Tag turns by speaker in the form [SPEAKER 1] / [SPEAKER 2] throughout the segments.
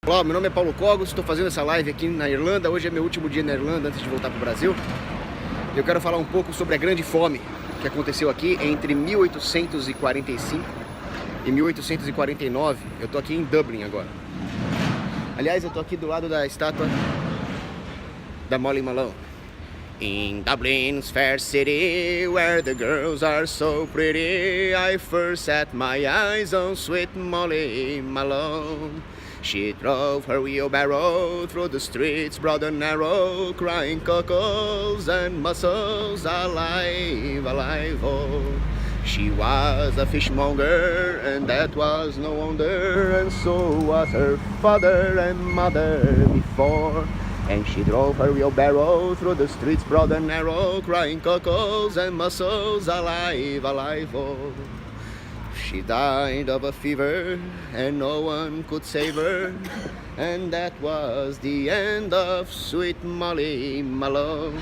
[SPEAKER 1] Olá, meu nome é Paulo Cogos, estou fazendo essa live aqui na Irlanda. Hoje é meu último dia na Irlanda antes de voltar para o Brasil. Eu quero falar um pouco sobre a Grande Fome que aconteceu aqui entre 1845 e 1849. Eu estou aqui em Dublin agora. Aliás, eu estou aqui do lado da estátua da Molly Malone. In Dublin's fair city, where the girls are so pretty, I first set my eyes on sweet Molly Malone. She drove her wheelbarrow through the streets broad and narrow, crying cockles and mussels, alive, alive, oh. She was a fishmonger, and that was no wonder, and so was her father and mother before. And she drove her wheelbarrow through the streets broad and narrow, crying cockles and mussels, alive, alive, oh. She died of a fever, and no one could save her, and that was the end of sweet Molly Malone.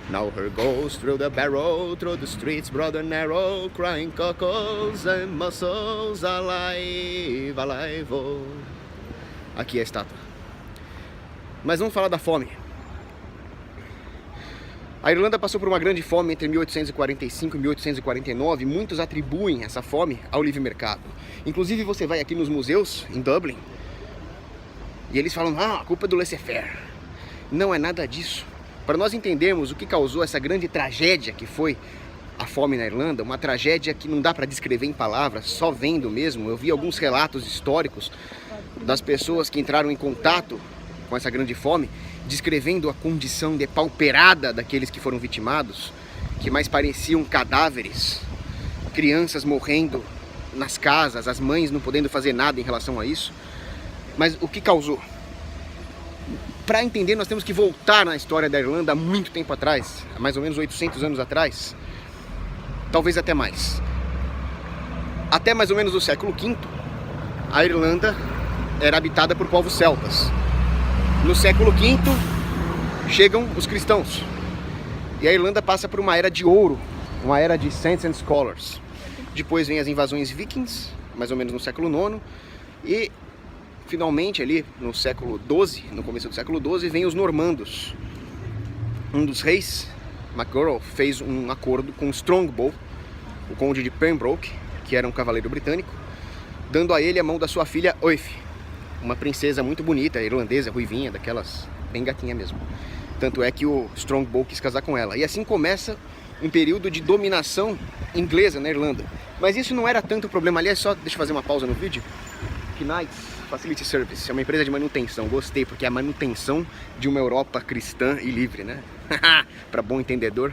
[SPEAKER 1] Now her ghost through the barrow, through the streets broad and narrow, crying cockles and mussels, alive, alive, oh. Aqui é a estátua. Mas vamos falar da fome. A Irlanda passou por uma grande fome entre 1845 e 1849. Muitos atribuem essa fome ao livre mercado. Inclusive você vai aqui nos museus em Dublin e eles falam: a culpa é do laissez-faire. Não é nada disso. Para nós entendermos o que causou essa grande tragédia que foi a fome na Irlanda, uma tragédia que não dá para descrever em palavras, só vendo mesmo. Eu vi alguns relatos históricos das pessoas que entraram em contato com essa grande fome, descrevendo a condição depauperada daqueles que foram vitimados, que mais pareciam cadáveres, crianças morrendo nas casas, as mães não podendo fazer nada em relação a isso. Mas o que causou? Para entender, nós temos que voltar na história da Irlanda há muito tempo atrás, há mais ou menos 800 anos atrás, talvez até mais. Até mais ou menos o século V, a Irlanda era habitada por povos celtas. No século V, chegam os cristãos. E a Irlanda passa por uma era de ouro, uma era de Saints and Scholars. Depois vem as invasões vikings, mais ou menos no século IX. E, finalmente, ali no século XII, no começo do século XII, vem os normandos. Um dos reis, MacGurl, fez um acordo com Strongbow, o conde de Pembroke, que era um cavaleiro britânico, dando a ele a mão da sua filha Oife, uma princesa muito bonita, irlandesa, ruivinha, daquelas bem gatinha mesmo. Tanto é que o Strongbow quis casar com ela. E assim começa um período de dominação inglesa na Irlanda. Mas isso não era tanto problema. Aliás, só deixa eu fazer uma pausa no vídeo. Knights Facility Service é uma empresa de manutenção. Gostei, porque é a manutenção de uma Europa cristã e livre, né? Para bom entendedor,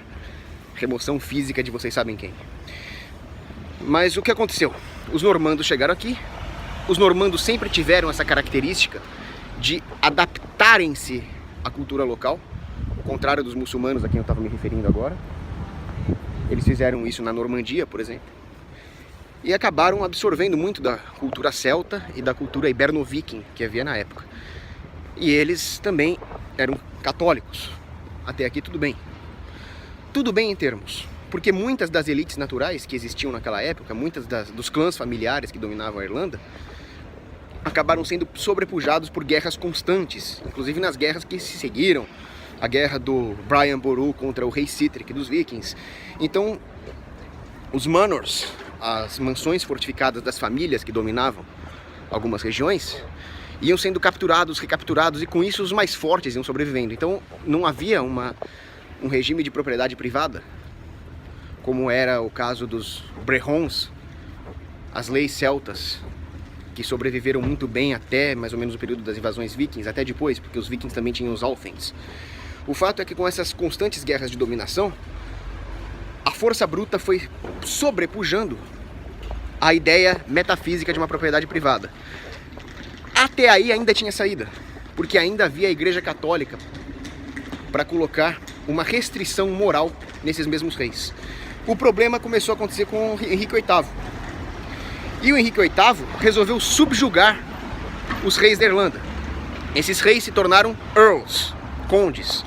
[SPEAKER 1] remoção física de vocês sabem quem. Mas o que aconteceu? Os normandos chegaram aqui. Os normandos sempre tiveram essa característica de adaptarem-se à cultura local, ao contrário dos muçulmanos a quem eu estava me referindo agora. Eles fizeram isso na Normandia, por exemplo, e acabaram absorvendo muito da cultura celta e da cultura hiberno-viking que havia na época. E eles também eram católicos. Até aqui tudo bem. Tudo bem em termos, porque muitas das elites naturais que existiam naquela época, muitas dos clãs familiares que dominavam a Irlanda, acabaram sendo sobrepujados por guerras constantes, inclusive nas guerras que se seguiram, a guerra do Brian Boru contra o rei Sitric dos vikings. Então, os manors, as mansões fortificadas das famílias que dominavam algumas regiões, iam sendo capturados, recapturados, e com isso os mais fortes iam sobrevivendo. Então, não havia um regime de propriedade privada, como era o caso dos Brehons, as leis celtas, que sobreviveram muito bem até mais ou menos o período das invasões vikings, até depois, porque os vikings também tinham os Althens. O fato é que com essas constantes guerras de dominação, a força bruta foi sobrepujando a ideia metafísica de uma propriedade privada. Até aí ainda tinha saída, porque ainda havia a Igreja Católica para colocar uma restrição moral nesses mesmos reis. O problema começou a acontecer com Henrique VIII. E o Henrique VIII resolveu subjugar os reis da Irlanda. Esses reis se tornaram earls, condes.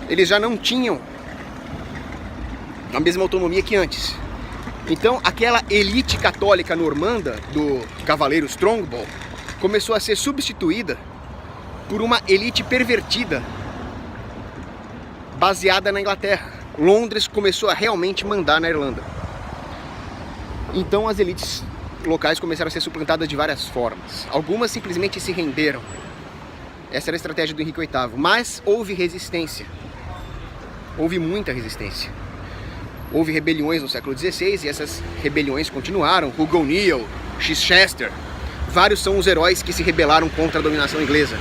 [SPEAKER 1] Eles já não tinham a mesma autonomia que antes. Então aquela elite católica normanda do cavaleiro Strongbow começou a ser substituída por uma elite pervertida baseada na Inglaterra. Londres começou a realmente mandar na Irlanda. Então as elites locais começaram a ser suplantadas de várias formas. Algumas simplesmente se renderam. Essa era a estratégia do Henrique VIII. Mas houve resistência. Houve muita resistência. Houve rebeliões no século XVI e essas rebeliões continuaram. Hugo O'Neill, Chichester, vários são os heróis que se rebelaram contra a dominação inglesa.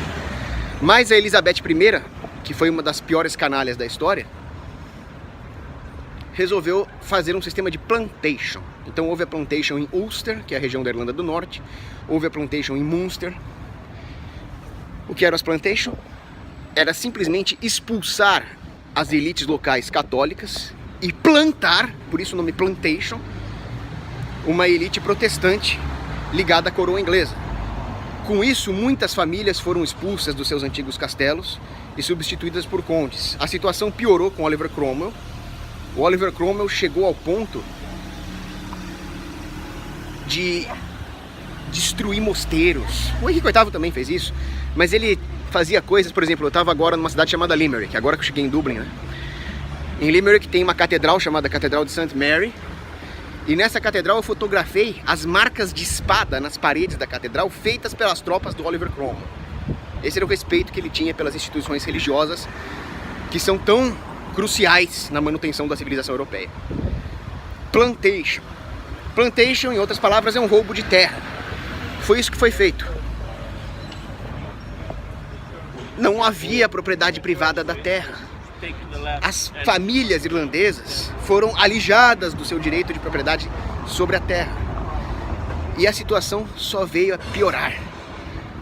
[SPEAKER 1] Mas a Elizabeth I, que foi uma das piores canalhas da história, resolveu fazer um sistema de plantation. Então houve a plantation em Ulster, que é a região da Irlanda do Norte, houve a plantation em Munster. O que eram as plantation? Era simplesmente expulsar as elites locais católicas e plantar, por isso o nome plantation, uma elite protestante ligada à coroa inglesa. Com isso, muitas famílias foram expulsas dos seus antigos castelos e substituídas por condes. A situação piorou com Oliver Cromwell. O Oliver Cromwell chegou ao ponto de destruir mosteiros. O Henrique VIII também fez isso, mas ele fazia coisas, por exemplo, eu estava agora numa cidade chamada Limerick, agora que eu cheguei em Dublin, né? Em Limerick tem uma catedral chamada Catedral de St. Mary, e nessa catedral eu fotografei as marcas de espada nas paredes da catedral feitas pelas tropas do Oliver Cromwell. Esse era o respeito que ele tinha pelas instituições religiosas que são tão cruciais na manutenção da civilização europeia. Plantation. Plantation, em outras palavras, é um roubo de terra. Foi isso que foi feito. Não havia propriedade privada da terra. As famílias irlandesas foram alijadas do seu direito de propriedade sobre a terra. E a situação só veio a piorar.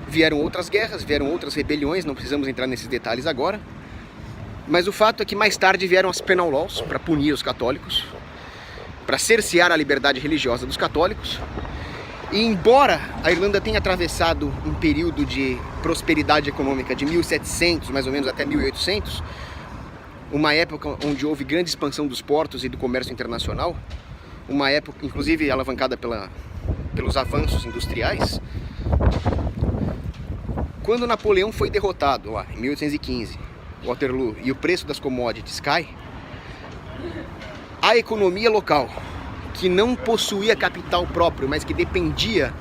[SPEAKER 1] Vieram outras guerras, vieram outras rebeliões, não precisamos entrar nesses detalhes agora. Mas o fato é que mais tarde vieram as penal laws para punir os católicos, para cercear a liberdade religiosa dos católicos. E embora a Irlanda tenha atravessado um período de prosperidade econômica de 1700, mais ou menos, até 1800, uma época onde houve grande expansão dos portos e do comércio internacional, uma época, inclusive, alavancada pelos avanços industriais, quando Napoleão foi derrotado, lá, em 1815, Waterloo, e o preço das commodities cai, a economia local, que não possuía capital próprio, mas que dependia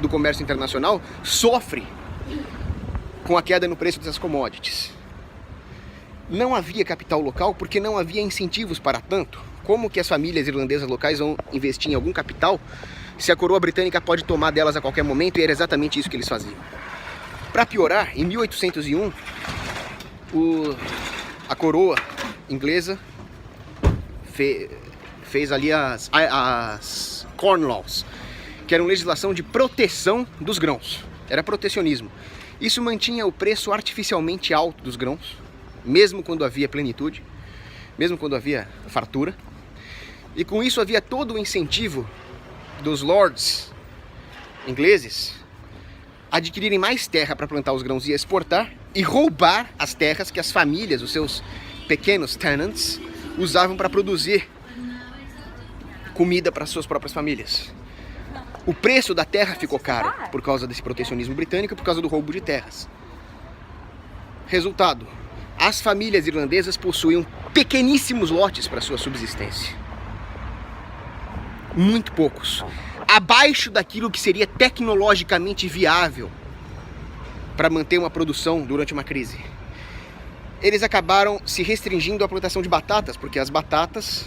[SPEAKER 1] do comércio internacional, sofre com a queda no preço dessas commodities. Não havia capital local porque não havia incentivos para tanto. Como que as famílias irlandesas locais vão investir em algum capital se a coroa britânica pode tomar delas a qualquer momento? E era exatamente isso que eles faziam. Para piorar, em 1801, a coroa inglesa fez ali as Corn Laws, que eram legislação de proteção dos grãos. Era protecionismo. Isso mantinha o preço artificialmente alto dos grãos, mesmo quando havia plenitude, mesmo quando havia fartura. E com isso havia todo o incentivo dos lords ingleses adquirirem mais terra para plantar os grãos e exportar, e roubar as terras que as famílias, os seus pequenos tenants, usavam para produzir comida para suas próprias famílias. O preço da terra ficou caro por causa desse protecionismo britânico e por causa do roubo de terras. Resultado: as famílias irlandesas possuíam pequeníssimos lotes para sua subsistência. Muito poucos. Abaixo daquilo que seria tecnologicamente viável para manter uma produção durante uma crise. Eles acabaram se restringindo à plantação de batatas, porque as batatas,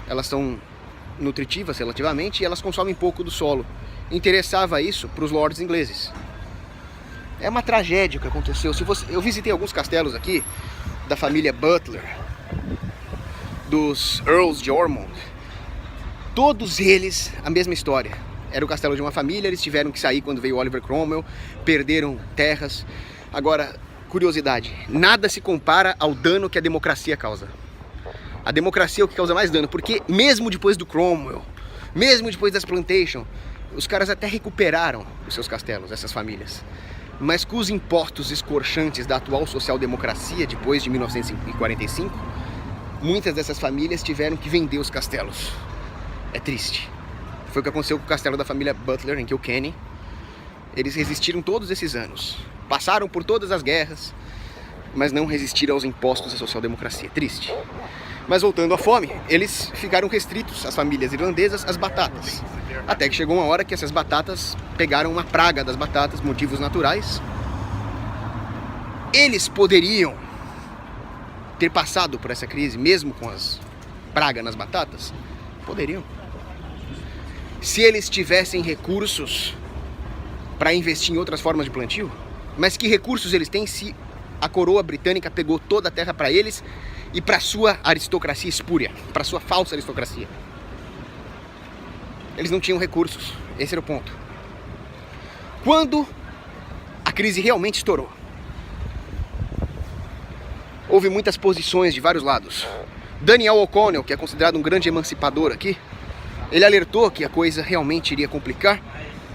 [SPEAKER 1] elas são nutritivas relativamente e elas consomem pouco do solo. Interessava isso para os lords ingleses. É uma tragédia o que aconteceu. Eu visitei alguns castelos aqui, da família Butler, dos Earls de Ormond. Todos eles, a mesma história. Era o castelo de uma família, eles tiveram que sair quando veio Oliver Cromwell, perderam terras. Agora, curiosidade, nada se compara ao dano que a democracia causa. A democracia é o que causa mais dano, porque mesmo depois do Cromwell, mesmo depois das plantation, os caras até recuperaram os seus castelos, essas famílias. Mas com os impostos escorchantes da atual social-democracia, depois de 1945, muitas dessas famílias tiveram que vender os castelos. É triste. Foi o que aconteceu com o castelo da família Butler, em Kilkenny. Eles resistiram todos esses anos. Passaram por todas as guerras, mas não resistiram aos impostos da social-democracia. Triste. Mas voltando à fome, eles ficaram restritos, as famílias irlandesas, às batatas. Até que chegou uma hora que essas batatas pegaram uma praga das batatas, motivos naturais. Eles poderiam ter passado por essa crise, mesmo com as pragas nas batatas? Poderiam. Se eles tivessem recursos para investir em outras formas de plantio, mas que recursos eles têm se a coroa britânica pegou toda a terra para eles e para sua aristocracia espúria, para sua falsa aristocracia? Eles não tinham recursos, esse era o ponto. Quando a crise realmente estourou, houve muitas posições de vários lados. Daniel O'Connell, que é considerado um grande emancipador aqui, ele alertou que a coisa realmente iria complicar.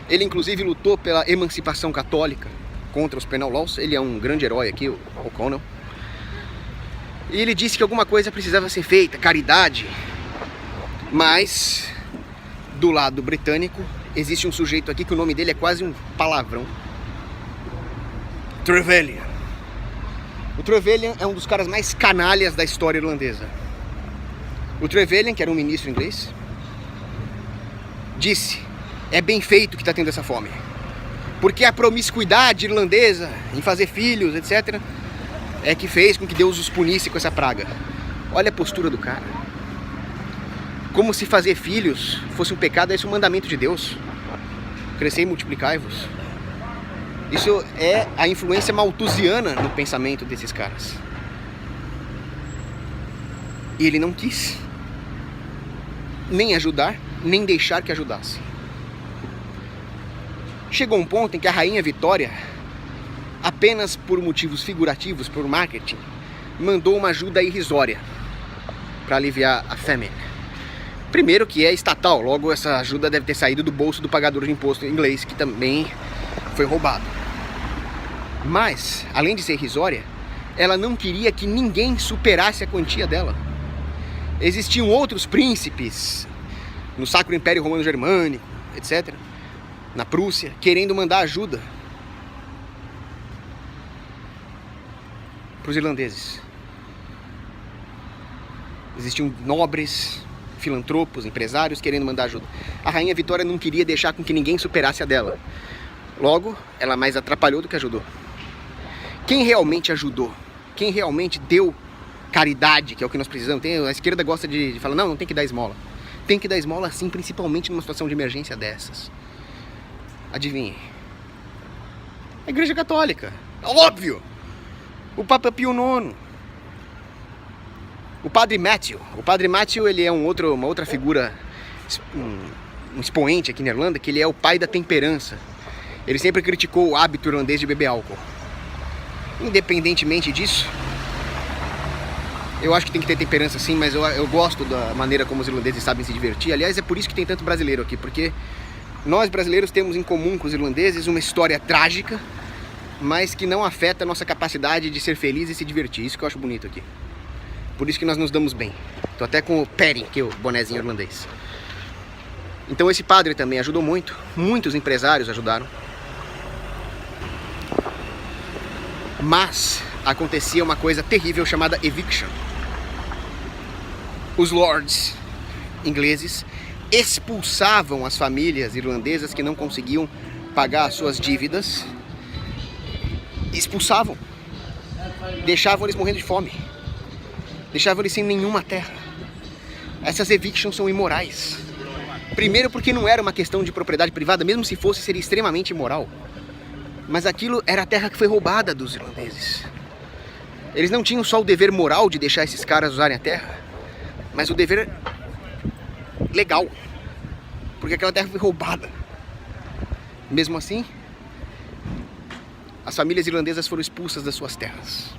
[SPEAKER 1] Ele inclusive lutou pela emancipação católica contra os penal laws. Ele é um grande herói aqui, o O'Connell. E ele disse que alguma coisa precisava ser feita, caridade. Mas, do lado britânico, existe um sujeito aqui que o nome dele é quase um palavrão. Trevelyan. O Trevelyan é um dos caras mais canalhas da história irlandesa. O Trevelyan, que era um ministro inglês, disse: é bem feito que está tendo essa fome, porque a promiscuidade irlandesa em fazer filhos, etc., é que fez com que Deus os punisse com essa praga. Olha a postura do cara. Como se fazer filhos fosse um pecado, esse é um mandamento de Deus. Crescei e multiplicai-vos. Isso é a influência malthusiana no pensamento desses caras. E ele não quis nem ajudar, nem deixar que ajudasse. Chegou um ponto em que a rainha Vitória, apenas por motivos figurativos, por marketing, mandou uma ajuda irrisória para aliviar a famine. Primeiro que é estatal, logo essa ajuda deve ter saído do bolso do pagador de imposto inglês, que também foi roubado. Mas, além de ser irrisória, ela não queria que ninguém superasse a quantia dela. Existiam outros príncipes no Sacro Império Romano Germânico, etc., na Prússia, querendo mandar ajuda para os irlandeses. Existiam nobres, filantropos, empresários querendo mandar ajuda. A rainha Vitória não queria deixar com que ninguém superasse a dela. Logo, ela mais atrapalhou do que ajudou. Quem realmente ajudou? Quem realmente deu caridade, que é o que nós precisamos? A esquerda gosta de falar, não tem que dar esmola. Tem que dar esmola sim, principalmente numa situação de emergência dessas. Adivinhem. A Igreja Católica. Óbvio! O Papa Pio IX. O Padre Matthew. O Padre Matthew, ele é uma outra figura, um expoente aqui na Irlanda, que ele é o pai da temperança. Ele sempre criticou o hábito irlandês de beber álcool. Independentemente disso, eu acho que tem que ter temperança sim, mas eu gosto da maneira como os irlandeses sabem se divertir. Aliás, é por isso que tem tanto brasileiro aqui, porque nós brasileiros temos em comum com os irlandeses uma história trágica, mas que não afeta a nossa capacidade de ser feliz e se divertir. Isso que eu acho bonito aqui. Por isso que nós nos damos bem. Tô até com o Perry, que é o bonezinho irlandês. Então esse padre também ajudou muito. Muitos empresários ajudaram. Mas acontecia uma coisa terrível chamada eviction. Os lords ingleses expulsavam as famílias irlandesas que não conseguiam pagar as suas dívidas. Expulsavam. Deixavam eles morrendo de fome. Deixavam eles sem nenhuma terra. Essas evictions são imorais. Primeiro porque não era uma questão de propriedade privada, mesmo se fosse, seria extremamente imoral. Mas aquilo era a terra que foi roubada dos irlandeses. Eles não tinham só o dever moral de deixar esses caras usarem a terra, mas o dever legal, porque aquela terra foi roubada. Mesmo assim, as famílias irlandesas foram expulsas das suas terras.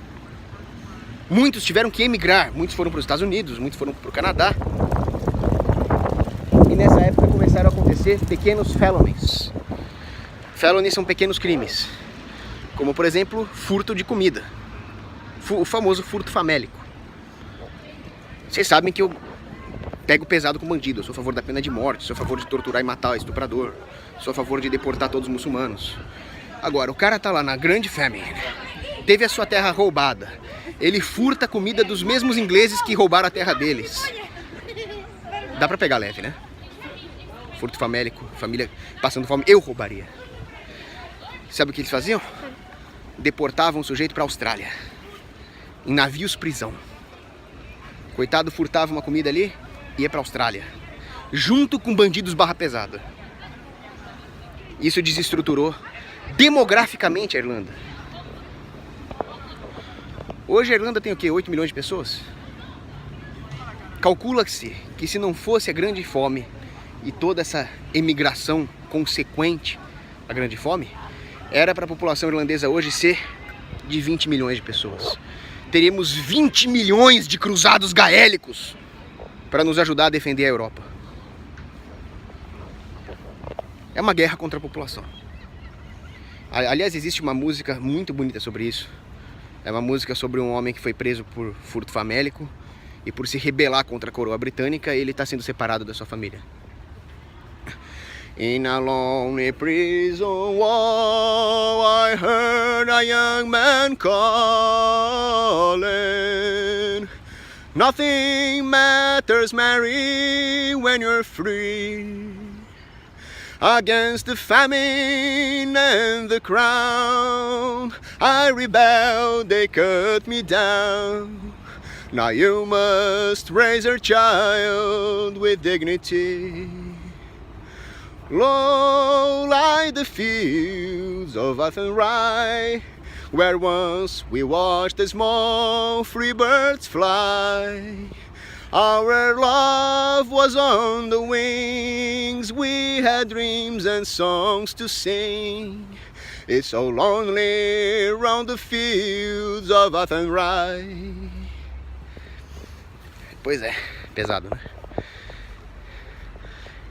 [SPEAKER 1] Muitos tiveram que emigrar, muitos foram para os Estados Unidos, muitos foram para o Canadá. E nessa época começaram a acontecer pequenos felonies. Felonies são pequenos crimes, como por exemplo, furto de comida. O famoso furto famélico. Vocês sabem que pego pesado com bandido, eu sou a favor da pena de morte, sou a favor de torturar e matar o estuprador, sou a favor de deportar todos os muçulmanos. Agora, o cara tá lá na Grande Famine, teve a sua terra roubada, ele furta a comida dos mesmos ingleses que roubaram a terra deles. Dá pra pegar leve, né? Furto famélico, família passando fome, eu roubaria. Sabe o que eles faziam? Deportavam o sujeito pra Austrália, em navios prisão. Coitado, furtava uma comida ali, ia pra Austrália, junto com bandidos barra pesada. Isso desestruturou demograficamente a Irlanda. Hoje a Irlanda tem o quê? 8 milhões de pessoas? Calcula-se que se não fosse a grande fome e toda essa emigração consequente à grande fome, era para a população irlandesa hoje ser de 20 milhões de pessoas. Teríamos 20 milhões de cruzados gaélicos para nos ajudar a defender a Europa. É uma guerra contra a população. Aliás, existe uma música muito bonita sobre isso. É uma música sobre um homem que foi preso por furto famélico e por se rebelar contra a coroa britânica, ele está sendo separado da sua família. In a lonely prison wall, I heard a young man calling. Nothing matters, Mary, when you're free. Against the famine and the crown, I rebelled, they cut me down. Now you must raise your child with dignity. Low lie the fields of Athenry, where once we watched the small free birds fly. Our love was on the wings, we had dreams and songs to sing. It's so lonely round the fields of Athenry. Pois é, pesado, né?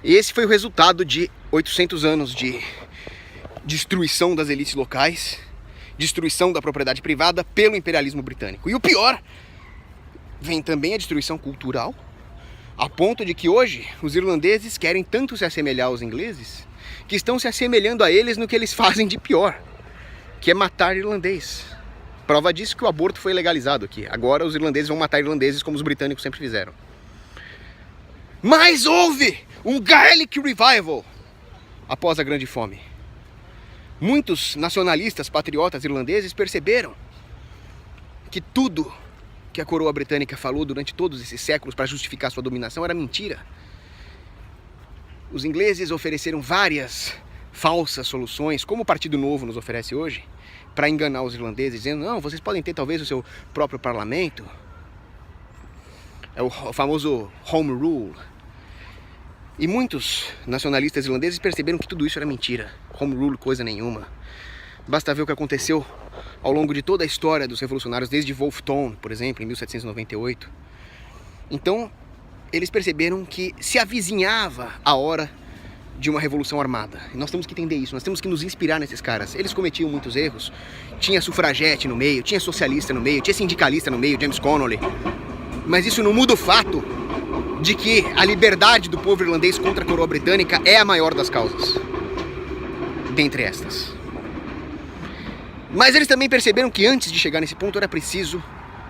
[SPEAKER 1] E esse foi o resultado de 800 anos de destruição das elites locais, destruição da propriedade privada pelo imperialismo britânico. E o pior, vem também a destruição cultural, a ponto de que hoje os irlandeses querem tanto se assemelhar aos ingleses, que estão se assemelhando a eles no que eles fazem de pior, que é matar irlandês. Prova disso que o aborto foi legalizado aqui. Agora os irlandeses vão matar irlandeses como os britânicos sempre fizeram. Mas houve um Gaelic Revival após a Grande Fome. Muitos nacionalistas, patriotas irlandeses perceberam que tudo que a coroa britânica falou durante todos esses séculos para justificar sua dominação era mentira. Os ingleses ofereceram várias falsas soluções, como o Partido Novo nos oferece hoje, para enganar os irlandeses, dizendo, não, vocês podem ter talvez o seu próprio parlamento. É o famoso Home Rule. E muitos nacionalistas irlandeses perceberam que tudo isso era mentira. Home Rule, coisa nenhuma. Basta ver o que aconteceu ao longo de toda a história dos revolucionários, desde Wolfe Tone, por exemplo, em 1798. Então, eles perceberam que se avizinhava a hora de uma revolução armada. E nós temos que entender isso, nós temos que nos inspirar nesses caras. Eles cometiam muitos erros. Tinha sufragete no meio, tinha socialista no meio, tinha sindicalista no meio, James Connolly. Mas isso não muda o fato de que a liberdade do povo irlandês contra a coroa britânica é a maior das causas, dentre estas. Mas eles também perceberam que antes de chegar nesse ponto era preciso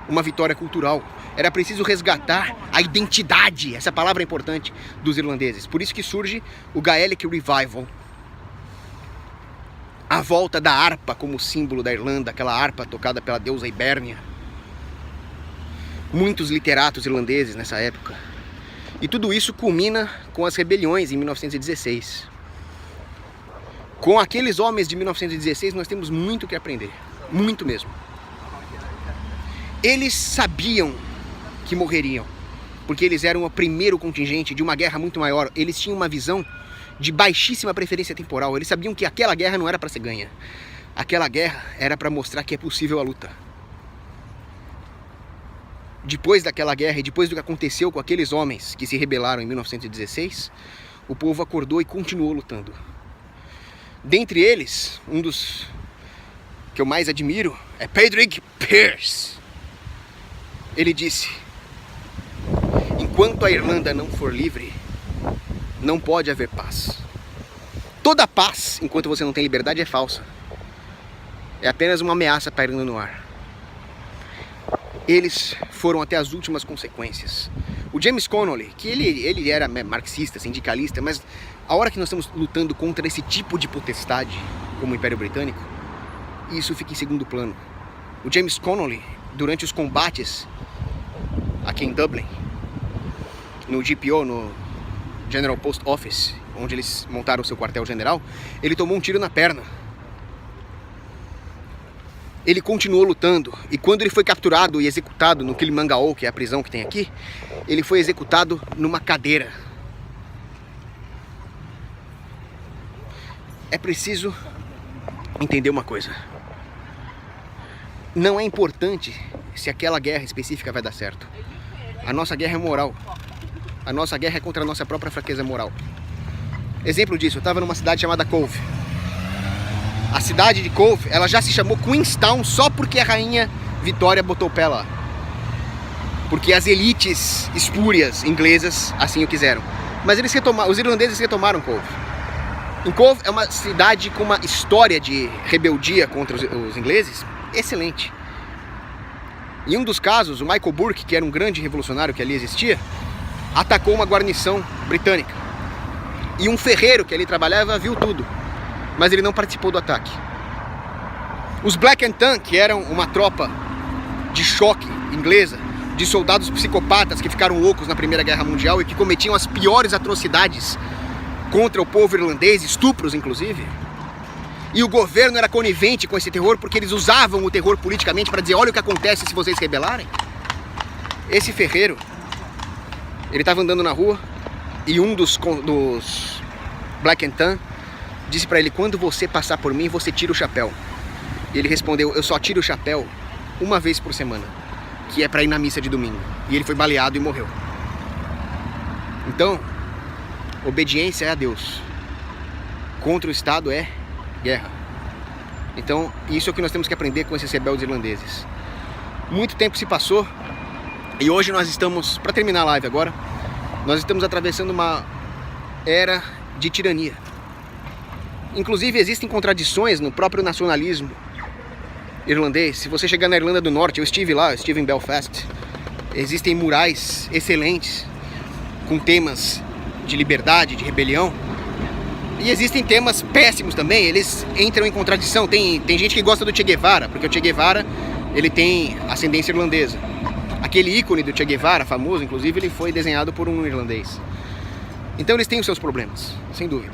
[SPEAKER 1] uma vitória cultural. Era preciso resgatar a identidade, essa palavra é importante, dos irlandeses. Por isso que surge o Gaelic Revival. A volta da harpa como símbolo da Irlanda, aquela harpa tocada pela deusa Hibernia. Muitos literatos irlandeses nessa época. E tudo isso culmina com as rebeliões em 1916. Com aqueles homens de 1916 nós temos muito que aprender, muito mesmo. Eles sabiam que morreriam, porque eles eram o primeiro contingente de uma guerra muito maior. Eles tinham uma visão de baixíssima preferência temporal. Eles sabiam que aquela guerra não era para ser ganha. Aquela guerra era para mostrar que é possível a luta. Depois daquela guerra e depois do que aconteceu com aqueles homens que se rebelaram em 1916, o povo acordou e continuou lutando. Dentre eles, um dos que eu mais admiro é Padraig Pearse. Ele disse: enquanto a Irlanda não for livre, não pode haver paz. Toda paz, enquanto você não tem liberdade, é falsa. É apenas uma ameaça pairando no ar. Eles foram até as últimas consequências. O James Connolly, que ele era marxista, sindicalista, mas a hora que nós estamos lutando contra esse tipo de potestade, como o Império Britânico, isso fica em segundo plano. O James Connolly, durante os combates aqui em Dublin, no GPO, no General Post Office, onde eles montaram o seu quartel-general, ele tomou um tiro na perna. Ele continuou lutando, e quando ele foi capturado e executado no Kilmangaol, que é a prisão que tem aqui, ele foi executado numa cadeira. É preciso entender uma coisa. Não é importante se aquela guerra específica vai dar certo. A nossa guerra é moral. A nossa guerra é contra a nossa própria fraqueza moral. Exemplo disso, eu estava numa cidade chamada Cove. A cidade de Cove, ela já se chamou Queenstown só porque a rainha Vitória botou o pé lá. Porque as elites espúrias inglesas assim o quiseram. Mas os irlandeses retomaram Cove. Em Cove é uma cidade com uma história de rebeldia contra os ingleses excelente. Em um dos casos, o Michael Burke, que era um grande revolucionário que ali existia, atacou uma guarnição britânica. E um ferreiro que ali trabalhava viu tudo, mas ele não participou do ataque. Os Black and Tan, que eram uma tropa de choque inglesa, de soldados psicopatas que ficaram loucos na Primeira Guerra Mundial e que cometiam as piores atrocidades contra o povo irlandês, estupros inclusive, e o governo era conivente com esse terror porque eles usavam o terror politicamente para dizer: olha o que acontece se vocês rebelarem. Esse ferreiro, ele estava andando na rua e um dos Black and Tan disse para ele: quando você passar por mim, você tira o chapéu. E ele respondeu: eu só tiro o chapéu uma vez por semana, que é para ir na missa de domingo. E ele foi baleado e morreu. Então, obediência é a Deus. Contra o Estado é guerra. Então, isso é o que nós temos que aprender com esses rebeldes irlandeses. Muito tempo se passou e hoje nós estamos, para terminar a live agora, nós estamos atravessando uma era de tirania. Inclusive existem contradições no próprio nacionalismo irlandês. Se você chegar na Irlanda do Norte, eu estive lá, eu estive em Belfast, existem murais excelentes com temas de liberdade, de rebelião. E existem temas péssimos também, eles entram em contradição. Tem gente que gosta do Che Guevara, porque o Che Guevara, ele tem ascendência irlandesa. Aquele ícone do Che Guevara, famoso, inclusive, ele foi desenhado por um irlandês. Então eles têm os seus problemas, sem dúvida.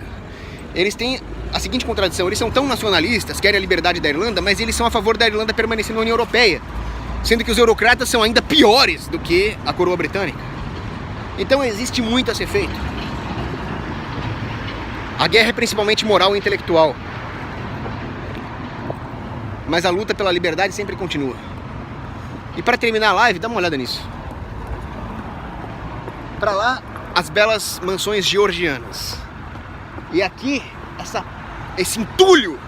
[SPEAKER 1] Eles têm a seguinte contradição: eles são tão nacionalistas, querem a liberdade da Irlanda, mas eles são a favor da Irlanda permanecer na União Europeia, sendo que os eurocratas são ainda piores do que a coroa britânica. Então existe muito a ser feito. A guerra é principalmente moral e intelectual, mas a luta pela liberdade sempre continua. E para terminar a live, dá uma olhada nisso. Para lá, as belas mansões georgianas. E aqui, esse entulho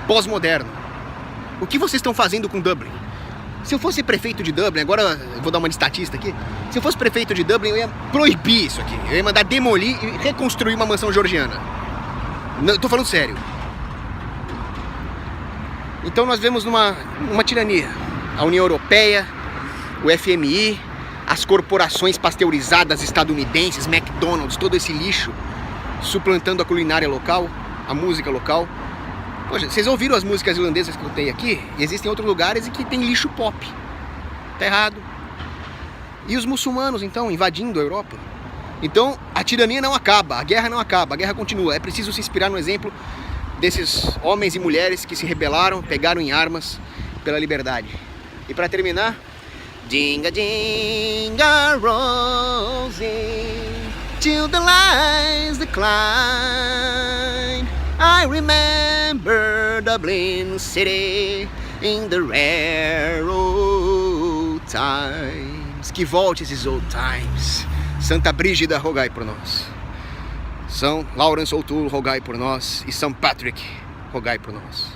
[SPEAKER 1] pós-moderno. O que vocês estão fazendo com Dublin? Se eu fosse prefeito de Dublin, agora eu vou dar uma de estatista aqui. Se eu fosse prefeito de Dublin, eu ia proibir isso aqui. Eu ia mandar demolir e reconstruir uma mansão georgiana. Eu tô falando sério. Então nós vemos uma tirania. A União Europeia, o FMI, as corporações pasteurizadas estadunidenses, McDonald's, todo esse lixo, suplantando a culinária local, a música local. Poxa, vocês ouviram as músicas irlandesas que eu tenho aqui? E existem outros lugares em que tem lixo pop. Tá errado. E os muçulmanos, então, invadindo a Europa. Então, a tirania não acaba, a guerra não acaba, a guerra continua. É preciso se inspirar no exemplo desses homens e mulheres que se rebelaram, pegaram em armas pela liberdade. E para terminar, Dinga, dinga, Rosie, till the lights decline. I remember Dublin City in the rare old times. Que volte esses old times. Santa Brígida, rogai por nós. São Lawrence O'Toole, rogai por nós. E São Patrick, rogai por nós.